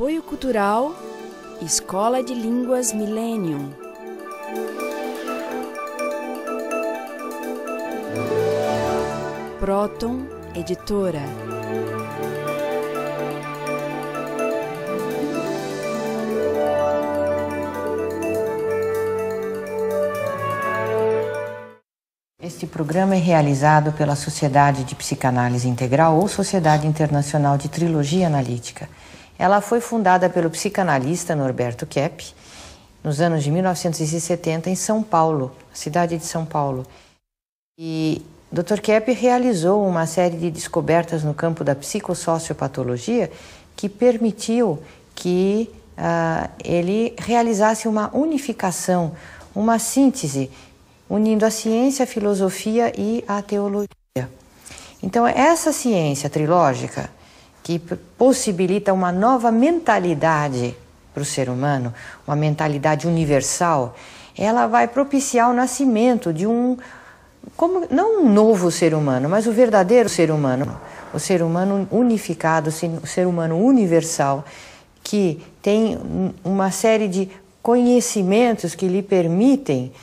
Apoio Cultural Escola de Línguas Millennium. Proton Editora. Este programa é realizado pela Sociedade de Psicanálise Integral ou Sociedade Internacional de Trilogia Analítica. Ela foi fundada pelo psicanalista Norberto Kepp nos anos de 1970 em São Paulo, cidade de São Paulo. E Dr. Kepp realizou uma série de descobertas no campo da psicossociopatologia que permitiu que ele realizasse uma unificação, uma síntese, unindo a ciência, a filosofia e a teologia. Então, essa ciência trilógica, que possibilita uma nova mentalidade para o ser humano, uma mentalidade universal, ela vai propiciar o nascimento de não um novo ser humano, mas o verdadeiro ser humano, o ser humano unificado, o ser humano universal, que tem uma série de conhecimentos que lhe permitem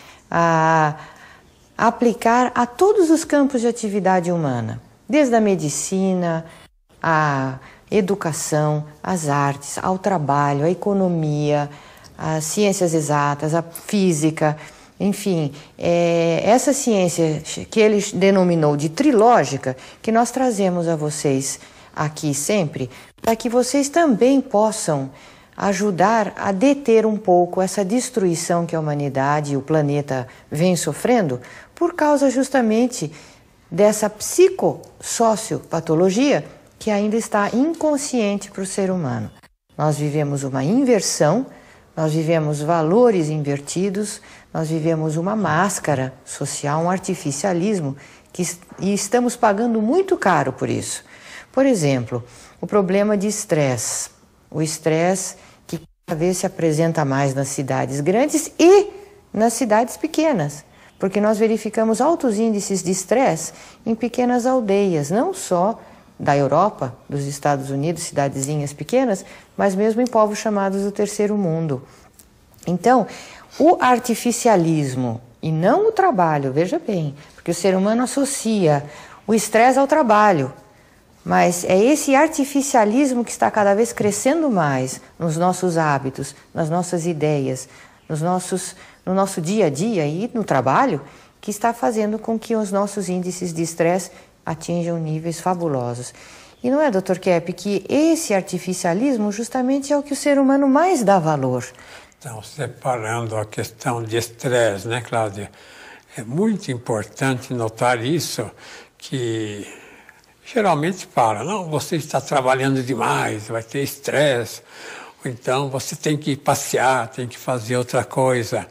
aplicar a todos os campos de atividade humana, desde a medicina, a educação, as artes, ao trabalho, a economia, as ciências exatas, a física, enfim, essa ciência que ele denominou de trilógica, que nós trazemos a vocês aqui sempre, para que vocês também possam ajudar a deter um pouco essa destruição que a humanidade e o planeta vem sofrendo por causa justamente dessa psicossociopatologia que ainda está inconsciente para o ser humano. Nós vivemos uma inversão, nós vivemos valores invertidos, nós vivemos uma máscara social, um artificialismo, e estamos pagando muito caro por isso. Por exemplo, o problema de estresse. O estresse que cada vez se apresenta mais nas cidades grandes e nas cidades pequenas, porque nós verificamos altos índices de estresse em pequenas aldeias, não só da Europa, dos Estados Unidos, cidadezinhas pequenas, mas mesmo em povos chamados do terceiro mundo. Então, o artificialismo e não o trabalho, veja bem, porque o ser humano associa o estresse ao trabalho, mas é esse artificialismo que está cada vez crescendo mais nos nossos hábitos, nas nossas ideias, no nosso dia a dia e no trabalho, que está fazendo com que os nossos índices de estresse atinjam níveis fabulosos. E não é, Dr. Kepp, que esse artificialismo justamente é o que o ser humano mais dá valor. Então, separando a questão de estresse, né, Cláudia? É muito importante notar isso, que geralmente fala, não, você está trabalhando demais, vai ter estresse, ou então você tem que passear, tem que fazer outra coisa.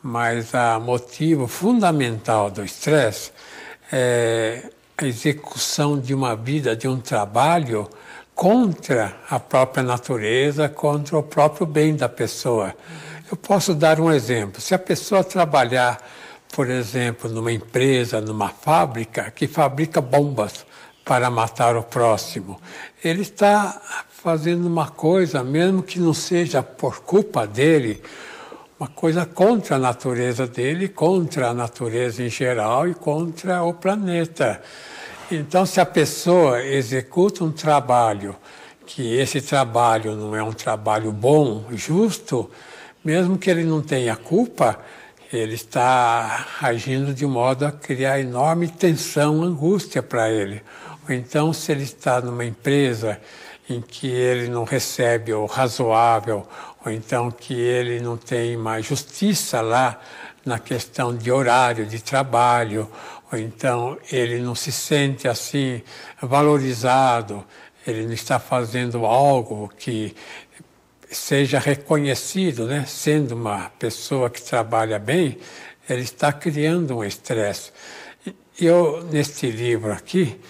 Mas o motivo fundamental do estresse é a execução de uma vida, de um trabalho contra a própria natureza, contra o próprio bem da pessoa. Eu posso dar um exemplo. Se a pessoa trabalhar, por exemplo, numa empresa, numa fábrica que fabrica bombas para matar o próximo, ele está fazendo uma coisa, mesmo que não seja por culpa dele, uma coisa contra a natureza dele, contra a natureza em geral e contra o planeta. Então, se a pessoa executa um trabalho, que esse trabalho não é um trabalho bom, justo, mesmo que ele não tenha culpa, ele está agindo de modo a criar enorme tensão, angústia para ele. Ou então, se ele está numa empresa em que ele não recebe o razoável, ou então que ele não tem mais justiça lá na questão de horário de trabalho, ou então ele não se sente assim valorizado, ele não está fazendo algo que seja reconhecido, né? Sendo uma pessoa que trabalha bem, ele está criando um estresse. Eu, neste livro aqui,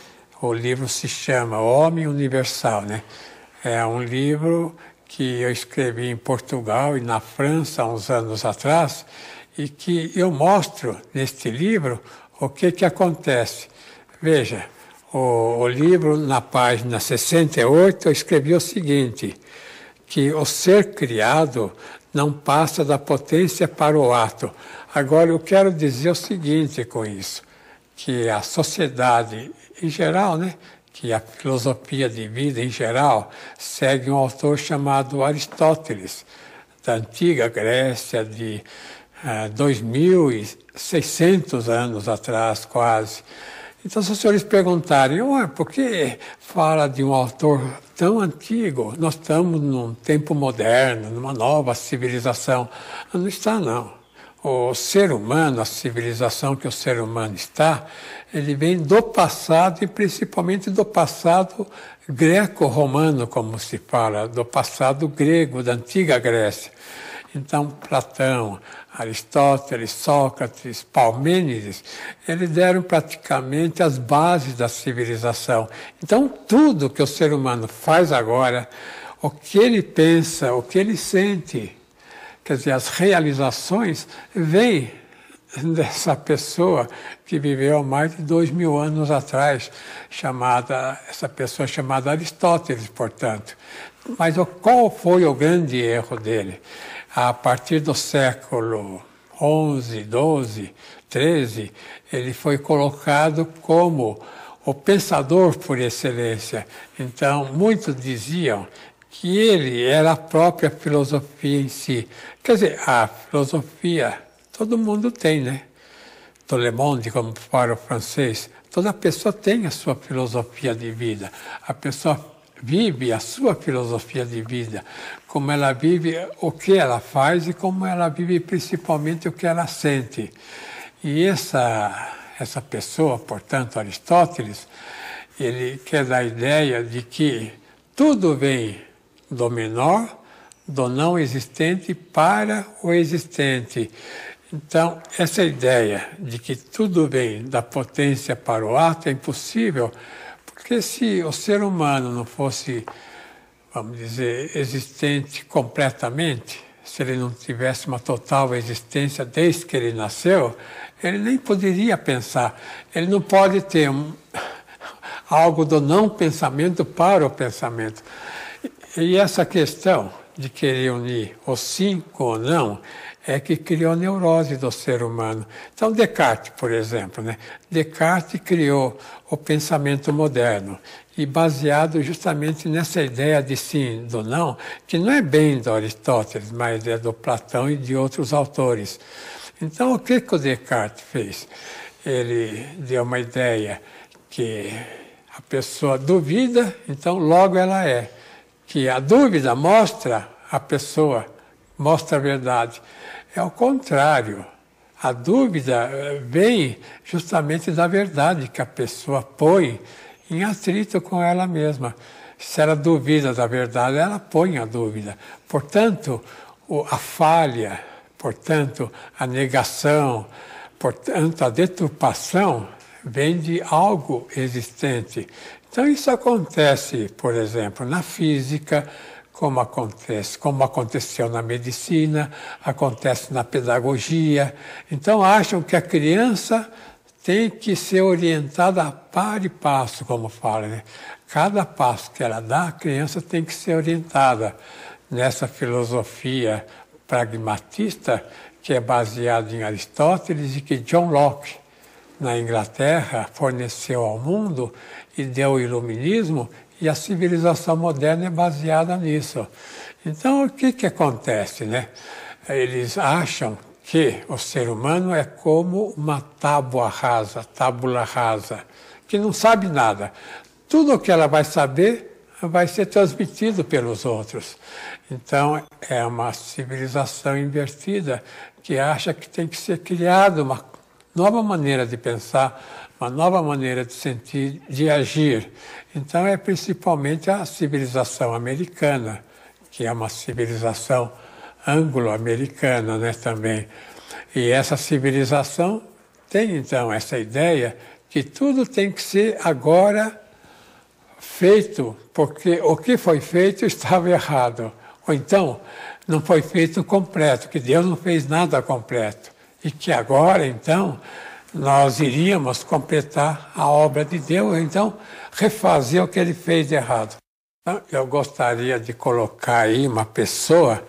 o livro se chama O Homem Universal, né? É um livro que eu escrevi em Portugal e na França há uns anos atrás, e que eu mostro neste livro o que acontece. Veja, o livro, na página 68, eu escrevi o seguinte, que o ser criado não passa da potência para o ato. Agora, eu quero dizer o seguinte com isso, que a sociedade em geral, né, que a filosofia de vida em geral, segue um autor chamado Aristóteles, da antiga Grécia, de 2.600 anos atrás, quase. Então, se os senhores perguntarem, por que fala de um autor tão antigo? Nós estamos num tempo moderno, numa nova civilização. Não está, não. O ser humano, a civilização que o ser humano está, ele vem do passado e principalmente do passado greco-romano, como se fala, do passado grego, da antiga Grécia. Então, Platão, Aristóteles, Sócrates, Parmênides, eles deram praticamente as bases da civilização. Então, tudo que o ser humano faz agora, o que ele pensa, o que ele sente, quer dizer, as realizações, vêm dessa pessoa que viveu há mais de 2.000 anos atrás, essa pessoa chamada Aristóteles, portanto. Mas qual foi o grande erro dele? A partir do século XI, XII, XIII, ele foi colocado como o pensador por excelência. Então, muitos diziam que ele era a própria filosofia em si. Quer dizer, a filosofia todo mundo tem, né? Do Le Monde, como fala o francês, toda pessoa tem a sua filosofia de vida. A pessoa vive a sua filosofia de vida, como ela vive o que ela faz e como ela vive principalmente o que ela sente. E essa pessoa, portanto, Aristóteles, ele quer dar a ideia de que tudo vem do menor, do não existente para o existente. Então, essa ideia de que tudo vem da potência para o ato é impossível, porque se o ser humano não fosse, vamos dizer, existente completamente, se ele não tivesse uma total existência desde que ele nasceu, ele nem poderia pensar. Ele não pode ter algo do não pensamento para o pensamento. E essa questão de querer unir o sim com o não é que criou a neurose do ser humano. Então, Descartes, por exemplo, né? Descartes criou o pensamento moderno e baseado justamente nessa ideia de sim, do não, que não é bem do Aristóteles, mas é do Platão e de outros autores. Então, o que o Descartes fez? Ele deu uma ideia que a pessoa duvida, então logo ela é. Que a dúvida mostra a pessoa, mostra a verdade. É o contrário. A dúvida vem justamente da verdade que a pessoa põe em atrito com ela mesma. Se ela duvida da verdade, ela põe a dúvida. Portanto, a falha, portanto, a negação, portanto, a deturpação vem de algo existente. Então, isso acontece, por exemplo, na física, como aconteceu na medicina, acontece na pedagogia. Então, acham que a criança tem que ser orientada a par e passo, como fala, né? Cada passo que ela dá, a criança tem que ser orientada nessa filosofia pragmatista que é baseada em Aristóteles e que John Locke, na Inglaterra, forneceu ao mundo e deu o iluminismo, e a civilização moderna é baseada nisso. Então, o que acontece, né? Eles acham que o ser humano é como uma tábua rasa, tábula rasa, que não sabe nada. Tudo o que ela vai saber vai ser transmitido pelos outros. Então, é uma civilização invertida que acha que tem que ser criada uma nova maneira de pensar, uma nova maneira de sentir, de agir. Então, é principalmente a civilização americana, que é uma civilização anglo-americana, né, também. E essa civilização tem, então, essa ideia que tudo tem que ser agora feito, porque o que foi feito estava errado. Ou então, não foi feito completo, que Deus não fez nada completo. E que agora, então, nós iríamos completar a obra de Deus, então refazer o que ele fez de errado. Então, eu gostaria de colocar aí uma pessoa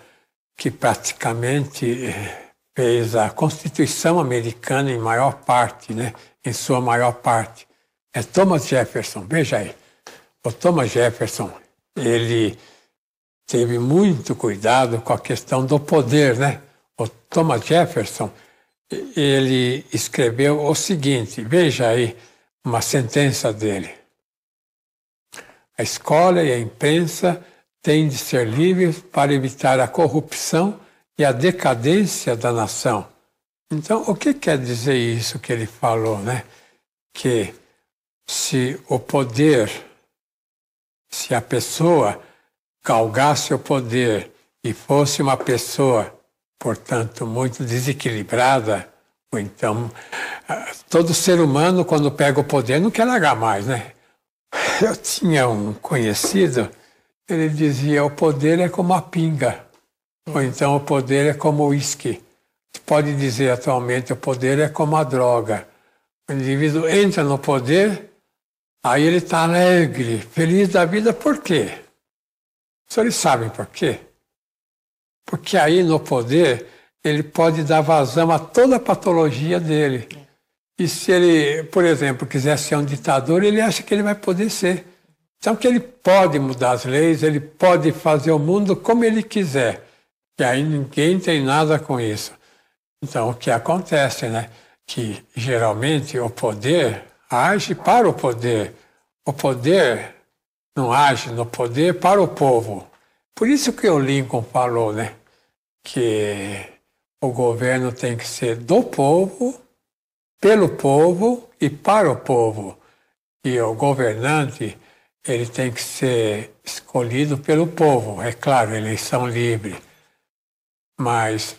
que praticamente fez a Constituição americana em maior parte, né? Em sua maior parte. É Thomas Jefferson, veja aí. O Thomas Jefferson, ele teve muito cuidado com a questão do poder, né? O Thomas Jefferson, ele escreveu o seguinte, veja aí uma sentença dele. A escola e a imprensa têm de ser livres para evitar a corrupção e a decadência da nação. Então, o que quer dizer isso que ele falou, né? Que se o poder, se a pessoa galgasse o poder e fosse uma pessoa, portanto, muito desequilibrada, ou então, todo ser humano, quando pega o poder, não quer largar mais, né? Eu tinha um conhecido, ele dizia, o poder é como a pinga, ou então o poder é como o uísque. Você pode dizer atualmente, o poder é como a droga. O indivíduo entra no poder, aí ele está alegre, feliz da vida, por quê? Os senhores sabem por quê? Porque aí no poder ele pode dar vazão a toda a patologia dele. E se ele, por exemplo, quiser ser um ditador, ele acha que ele vai poder ser. Então que ele pode mudar as leis, ele pode fazer o mundo como ele quiser. E aí ninguém tem nada com isso. Então o que acontece, né? Que geralmente o poder age para o poder. O poder não age no poder para o povo. Por isso que o Lincoln falou, né? Que o governo tem que ser do povo, pelo povo e para o povo. E o governante, ele tem que ser escolhido pelo povo. É claro, eleição livre. Mas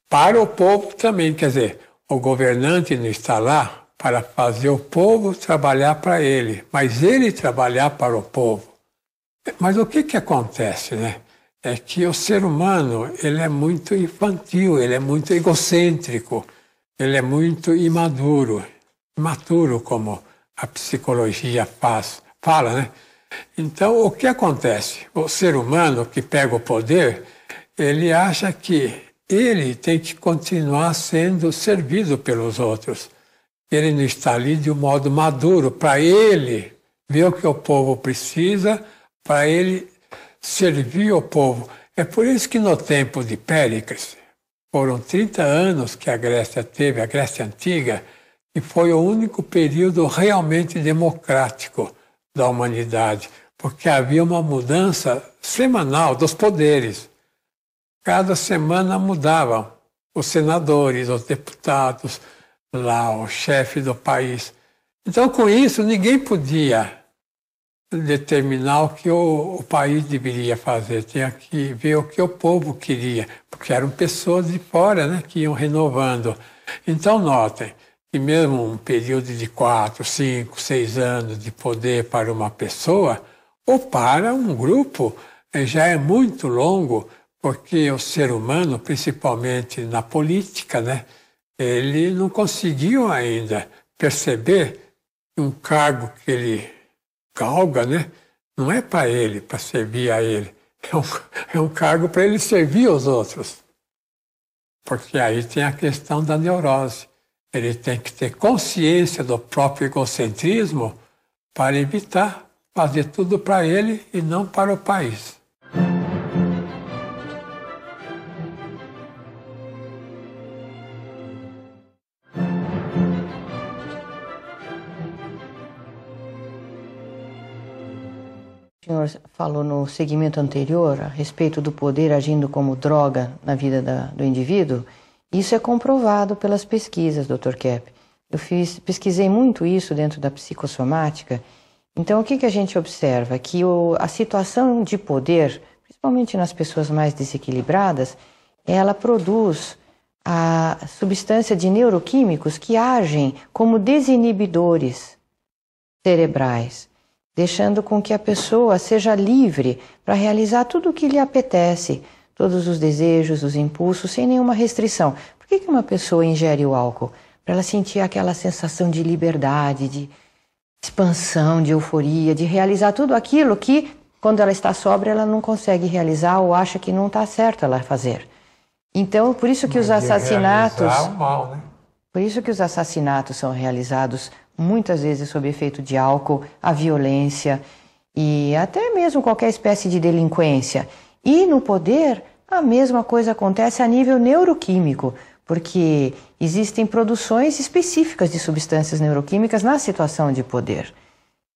para o povo também, quer dizer, o governante não está lá para fazer o povo trabalhar para ele, mas ele trabalhar para o povo. Mas o que acontece, né? É que o ser humano, ele é muito infantil, ele é muito egocêntrico, ele é muito imaturo, como a psicologia fala, né? Então, o que acontece? O ser humano que pega o poder, ele acha que ele tem que continuar sendo servido pelos outros. Ele não está ali de um modo maduro para ele ver o que o povo precisa, para ele servir o povo. É por isso que no tempo de Péricles, foram 30 anos que a Grécia teve, a Grécia Antiga, e foi o único período realmente democrático da humanidade, porque havia uma mudança semanal dos poderes. Cada semana mudavam os senadores, os deputados, lá, o chefe do país. Então, com isso, ninguém podia determinar o que o país deveria fazer. Tinha que ver o que o povo queria, porque eram pessoas de fora, né, que iam renovando. Então, notem que mesmo um período de 4, 5, 6 anos de poder para uma pessoa, ou para um grupo, já é muito longo, porque o ser humano, principalmente na política, né, ele não conseguiu ainda perceber que um cargo que ele galga, né, não é para ele, para servir a ele. É um cargo para ele servir os outros. Porque aí tem a questão da neurose. Ele tem que ter consciência do próprio egocentrismo para evitar fazer tudo para ele e não para o país. O senhor falou no segmento anterior a respeito do poder agindo como droga na vida do indivíduo. Isso é comprovado pelas pesquisas, Dr. Kepp. Eu pesquisei muito isso dentro da psicossomática. Então, o que a gente observa? Que a situação de poder, principalmente nas pessoas mais desequilibradas, ela produz a substância de neuroquímicos que agem como desinibidores cerebrais, deixando com que a pessoa seja livre para realizar tudo o que lhe apetece, todos os desejos, os impulsos, sem nenhuma restrição. Por que uma pessoa ingere o álcool? Para ela sentir aquela sensação de liberdade, de expansão, de euforia, de realizar tudo aquilo que quando ela está sóbria, ela não consegue realizar ou acha que não está certo ela fazer. Então, por isso que os assassinatos... mal, né? Por isso que os assassinatos são realizados muitas vezes sob efeito de álcool, a violência e até mesmo qualquer espécie de delinquência. E no poder, a mesma coisa acontece a nível neuroquímico, porque existem produções específicas de substâncias neuroquímicas na situação de poder.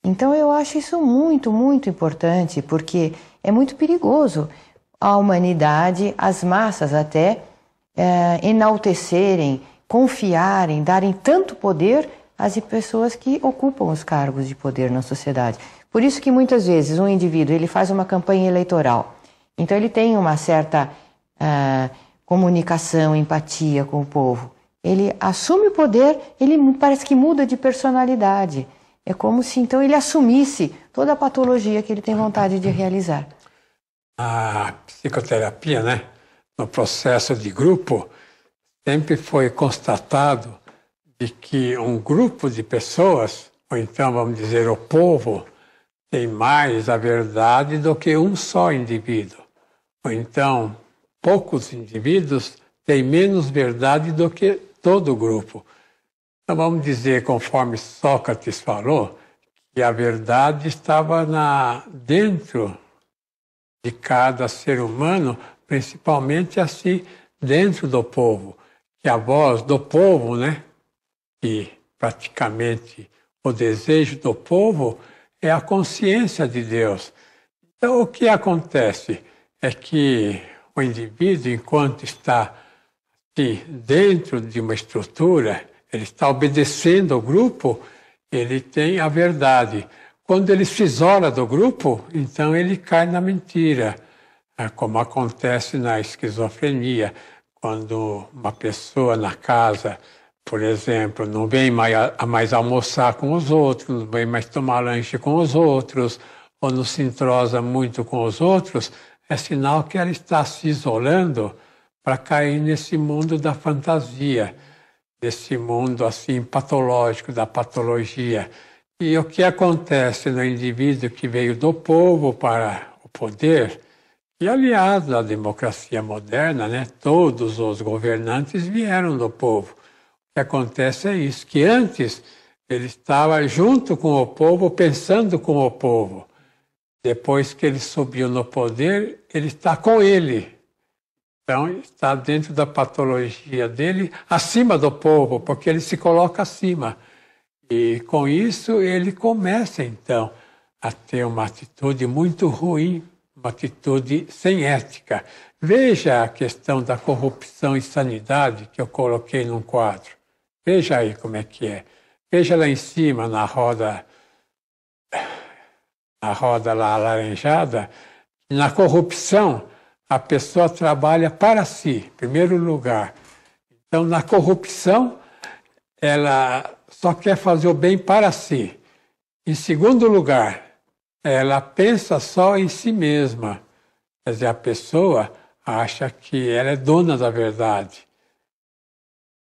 Então eu acho isso muito, muito importante, porque é muito perigoso a humanidade, as massas até, enaltecerem, confiarem, darem tanto poder às pessoas que ocupam os cargos de poder na sociedade. Por isso que muitas vezes um indivíduo ele faz uma campanha eleitoral, então ele tem uma certa comunicação, empatia com o povo. Ele assume o poder, ele parece que muda de personalidade. É como se então ele assumisse toda a patologia que ele tem vontade de realizar. A psicoterapia, né, no processo de grupo, sempre foi constatado de que um grupo de pessoas, ou então vamos dizer o povo, tem mais a verdade do que um só indivíduo. Ou então, poucos indivíduos têm menos verdade do que todo o grupo. Então vamos dizer, conforme Sócrates falou, que a verdade estava dentro de cada ser humano, principalmente assim dentro do povo. Que a voz do povo, né, e praticamente o desejo do povo é a consciência de Deus. Então o que acontece é que o indivíduo, enquanto está dentro de uma estrutura, ele está obedecendo ao grupo, ele tem a verdade. Quando ele se isola do grupo, então ele cai na mentira, como acontece na esquizofrenia, quando uma pessoa na casa, por exemplo, não vem mais almoçar com os outros, não vem mais tomar lanche com os outros, ou não se entrosa muito com os outros, é sinal que ela está se isolando para cair nesse mundo da fantasia, desse mundo assim patológico, da patologia. E o que acontece no indivíduo que veio do povo para o poder, e aliado à democracia moderna, né, todos os governantes vieram do povo. O que acontece é isso, que antes ele estava junto com o povo, pensando com o povo. Depois que ele subiu no poder, ele está com ele. Então, está dentro da patologia dele, acima do povo, porque ele se coloca acima. E, com isso, ele começa, então, a ter uma atitude muito ruim, uma atitude sem ética. Veja a questão da corrupção e sanidade que eu coloquei num quadro. Veja aí como é que é. Veja lá em cima, na roda lá alaranjada, na corrupção, a pessoa trabalha para si, em primeiro lugar. Então, na corrupção, ela só quer fazer o bem para si. Em segundo lugar, ela pensa só em si mesma. Quer dizer, a pessoa acha que ela é dona da verdade.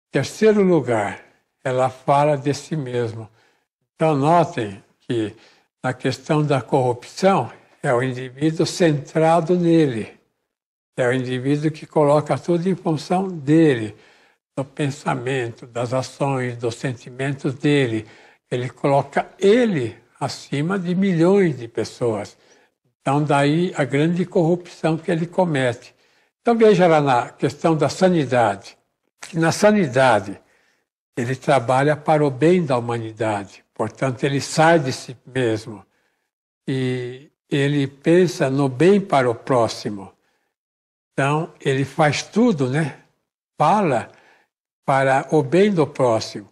Em terceiro lugar, ela fala de si mesma. Então, notem que na questão da corrupção, é o indivíduo centrado nele. É o indivíduo que coloca tudo em função dele, do pensamento, das ações, dos sentimentos dele. Ele coloca ele acima de milhões de pessoas. Então, daí a grande corrupção que ele comete. Então, veja lá na questão da sanidade. Na sanidade, ele trabalha para o bem da humanidade. Portanto, ele sai de si mesmo. E ele pensa no bem para o próximo. Então, ele faz tudo, né? Fala para o bem do próximo.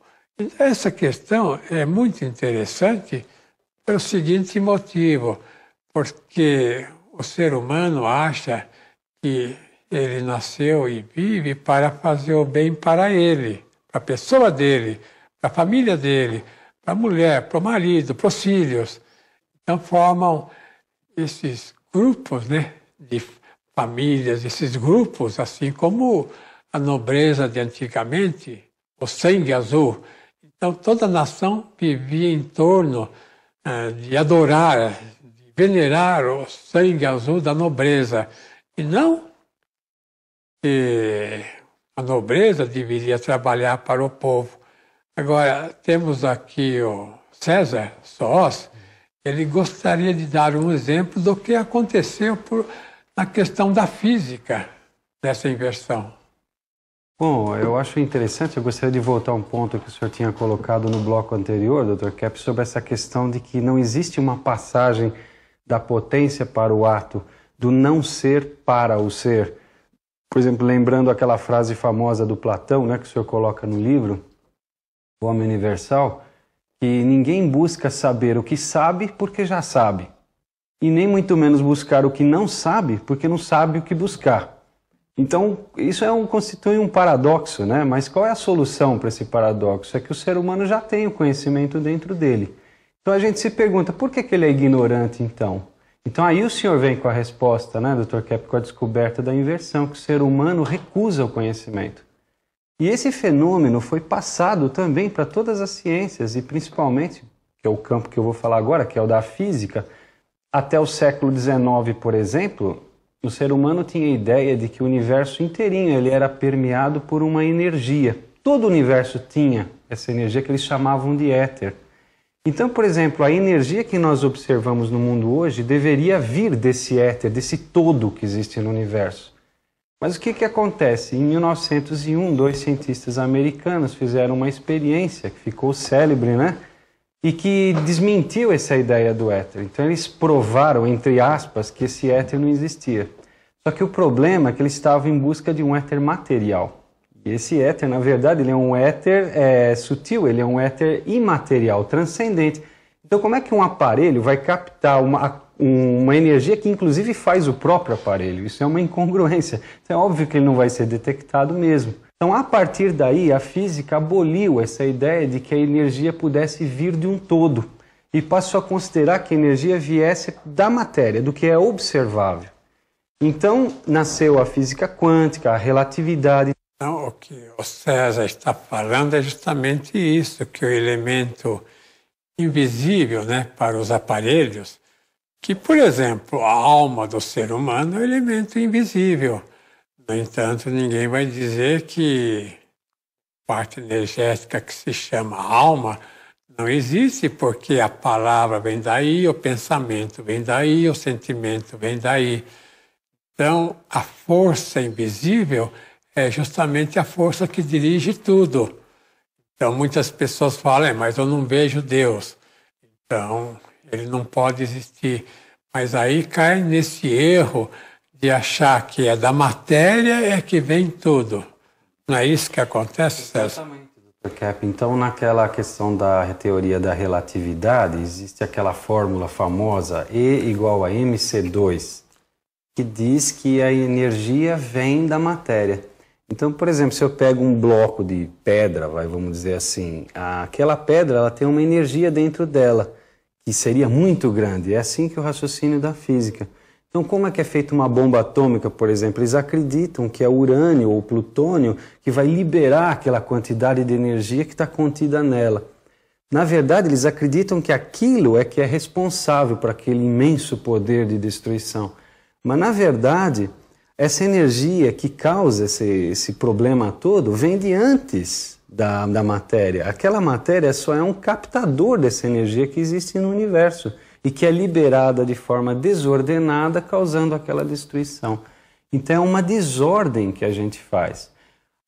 Essa questão é muito interessante pelo seguinte motivo, porque o ser humano acha que ele nasceu e vive para fazer o bem para ele, para a pessoa dele, para a família dele, para a mulher, para o marido, para os filhos. Então, formam esses grupos, né, de famílias, esses grupos, assim como a nobreza de antigamente, o sangue azul. Então, toda a nação vivia em torno de adorar, de venerar o sangue azul da nobreza, e não que a nobreza deveria trabalhar para o povo. Agora, temos aqui o César Soós, ele gostaria de dar um exemplo do que aconteceu na questão da física, dessa inversão. Bom, eu acho interessante, eu gostaria de voltar a um ponto que o senhor tinha colocado no bloco anterior, Dr. Kepp, sobre essa questão de que não existe uma passagem da potência para o ato, do não ser para o ser. Por exemplo, lembrando aquela frase famosa do Platão, né, que o senhor coloca no livro, O Homem Universal, que ninguém busca saber o que sabe porque já sabe, e nem muito menos buscar o que não sabe porque não sabe o que buscar. Então, isso constitui um paradoxo, né? Mas qual é a solução para esse paradoxo? É que o ser humano já tem o conhecimento dentro dele. Então a gente se pergunta, por que ele é ignorante então? Então aí o senhor vem com a resposta, né, Dr. Kepp, com a descoberta da inversão, que o ser humano recusa o conhecimento. E esse fenômeno foi passado também para todas as ciências, e principalmente, que é o campo que eu vou falar agora, que é o da física. Até o século XIX, por exemplo, o ser humano tinha a ideia de que o universo inteirinho ele era permeado por uma energia. Todo o universo tinha essa energia que eles chamavam de éter. Então, por exemplo, a energia que nós observamos no mundo hoje deveria vir desse éter, desse todo que existe no universo. Mas o que acontece? Em 1901, 2 cientistas americanos fizeram uma experiência que ficou célebre, né? E que desmentiu essa ideia do éter. Então eles provaram, entre aspas, que esse éter não existia. Só que o problema é que eles estavam em busca de um éter material. E esse éter, na verdade, ele é um éter sutil, ele é um éter imaterial, transcendente. Então como é que um aparelho vai captar uma energia que inclusive faz o próprio aparelho? Isso é uma incongruência. Então é óbvio que ele não vai ser detectado mesmo. Então, a partir daí, a física aboliu essa ideia de que a energia pudesse vir de um todo e passou a considerar que a energia viesse da matéria, do que é observável. Então, nasceu a física quântica, a relatividade. Então, o que o César está falando é justamente isso, que o elemento invisível, né, para os aparelhos, que, por exemplo, a alma do ser humano é um elemento invisível. No entanto, ninguém vai dizer que a parte energética que se chama alma não existe, porque a palavra vem daí, o pensamento vem daí, o sentimento vem daí. Então, a força invisível é justamente a força que dirige tudo. Então, muitas pessoas falam, mas eu não vejo Deus. Então, ele não pode existir. Mas aí cai nesse erro de achar que é da matéria é que vem tudo. Não é isso que acontece, César? Exatamente, Dr. Kepp. Então, naquela questão da teoria da relatividade, existe aquela fórmula famosa E igual a mc2, que diz que a energia vem da matéria. Então, por exemplo, se eu pego um bloco de pedra, vamos dizer assim, aquela pedra ela tem uma energia dentro dela, que seria muito grande. É assim que é o raciocínio da física. Então, como é que é feita uma bomba atômica, por exemplo? Eles acreditam que é urânio ou plutônio que vai liberar aquela quantidade de energia que está contida nela. Na verdade, eles acreditam que aquilo é que é responsável por aquele imenso poder de destruição. Mas, na verdade, essa energia que causa esse problema todo vem de antes da matéria. Aquela matéria só é um captador dessa energia que existe no universo e que é liberada de forma desordenada, causando aquela destruição. Então é uma desordem que a gente faz.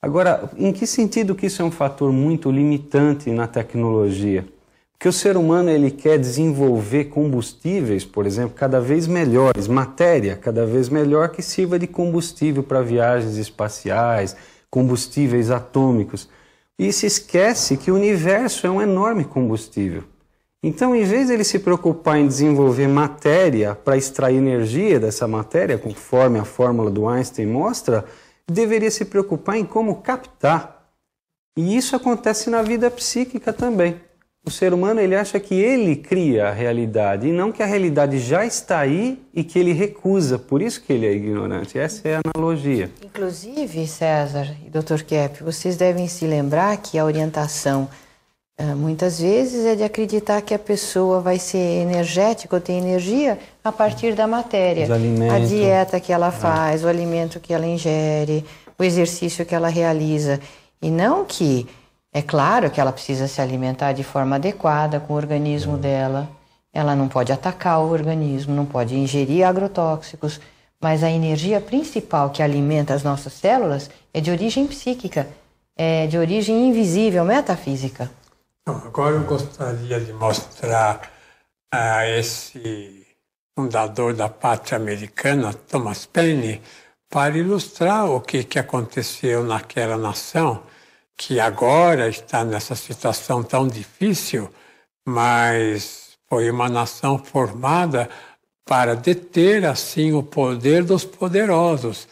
Agora, em que sentido que isso é um fator muito limitante na tecnologia? Porque o ser humano ele quer desenvolver combustíveis, por exemplo, cada vez melhores, matéria cada vez melhor que sirva de combustível para viagens espaciais, combustíveis atômicos. E se esquece que o universo é um enorme combustível. Então, em vez de ele se preocupar em desenvolver matéria para extrair energia dessa matéria, conforme a fórmula do Einstein mostra, deveria se preocupar em como captar. E isso acontece na vida psíquica também. O ser humano ele acha que ele cria a realidade e não que a realidade já está aí e que ele recusa. Por isso que ele é ignorante. Essa é a analogia. Inclusive, César e Dr. Kepp, vocês devem se lembrar que a orientação muitas vezes é de acreditar que a pessoa vai ser energética ou tem energia a partir da matéria. A dieta que ela faz, o alimento que ela ingere, o exercício que ela realiza. E não que, é claro que ela precisa se alimentar de forma adequada com o organismo dela. Ela não pode atacar o organismo, não pode ingerir agrotóxicos. Mas a energia principal que alimenta as nossas células é de origem psíquica, é de origem invisível, metafísica. Agora eu gostaria de mostrar a esse fundador da pátria americana, Thomas Paine, para ilustrar o que aconteceu naquela nação, que agora está nessa situação tão difícil, mas foi uma nação formada para deter, assim, o poder dos poderosos.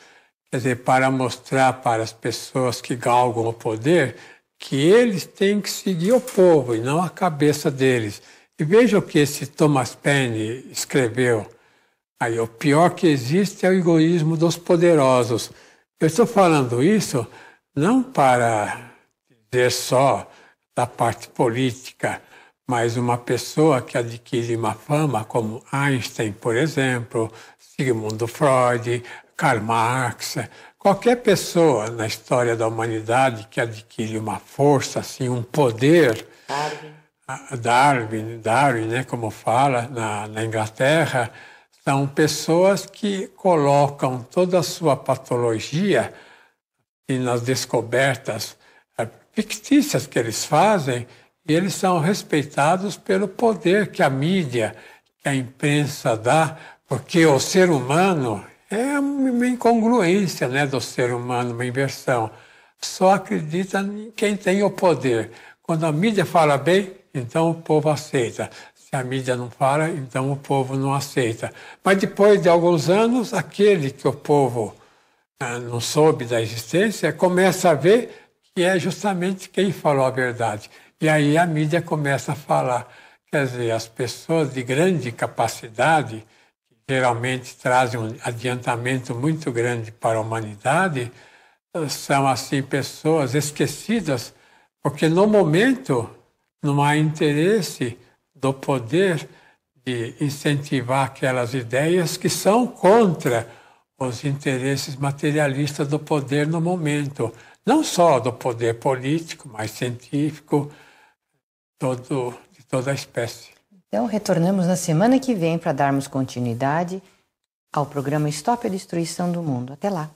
Quer dizer, para mostrar para as pessoas que galgam o poder que eles têm que seguir o povo e não a cabeça deles. E veja o que esse Thomas Paine escreveu. Aí, o pior que existe é o egoísmo dos poderosos. Eu estou falando isso não para dizer só da parte política, mas uma pessoa que adquire uma fama como Einstein, por exemplo, Sigmund Freud, Karl Marx, qualquer pessoa na história da humanidade que adquire uma força, assim, um poder, Darwin, né, como fala na Inglaterra, são pessoas que colocam toda a sua patologia e nas descobertas fictícias que eles fazem, e eles são respeitados pelo poder que a mídia, que a imprensa dá, porque o ser humano é uma incongruência, né, do ser humano, uma inversão. Só acredita em quem tem o poder. Quando a mídia fala bem, então o povo aceita. Se a mídia não fala, então o povo não aceita. Mas depois de alguns anos, aquele que o povo não soube da existência, começa a ver que é justamente quem falou a verdade. E aí a mídia começa a falar. Quer dizer, as pessoas de grande capacidade, que geralmente trazem um adiantamento muito grande para a humanidade, são, assim, pessoas esquecidas, porque no momento não há interesse do poder de incentivar aquelas ideias que são contra os interesses materialistas do poder no momento. Não só do poder político, mas científico, de toda a espécie. Então, retornamos na semana que vem para darmos continuidade ao programa Stop a Destruição do Mundo. Até lá!